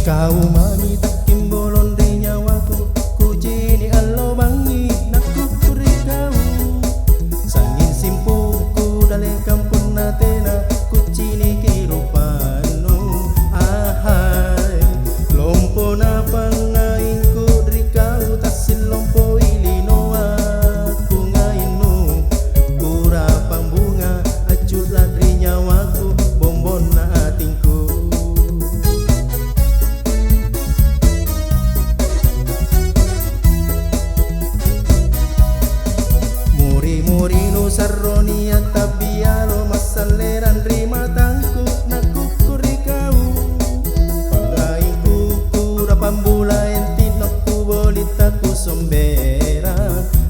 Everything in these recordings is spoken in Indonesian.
Kau mami tak kimbolon di nyawaku, ku jini alo bangi naku kuri kau. Sangin simpuku dale kampun natena, ku jini kirupanu. Ahai lompo na pangainku dari kau, tasil lompo ilino aku ngainu. Kurapang bunga aculah dari nyawaku, bombon na atingku. Muri-muri sarroni atabialo masaleran rima tangku nakukuri kau. Panglainku kura pambula entinokku bolitaku sombera.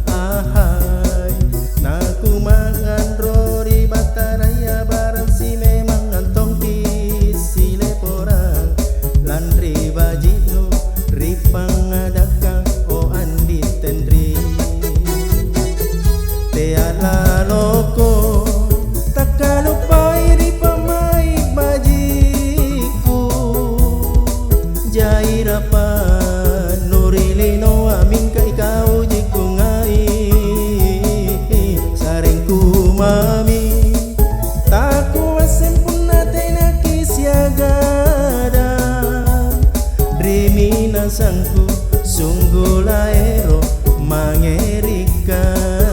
Ahai naku mangan rori bataraya barang si memang antong kisi leporang. Landri bajino ripang adakang o andi tendri. Teala loko takalupai di pamai bajiku. Jairapa nurilino amin ka ikaw jiku ngai. Saringku mami taku asen pun nate nakisiagada. Rimina sangku sungguh laero mangerikan.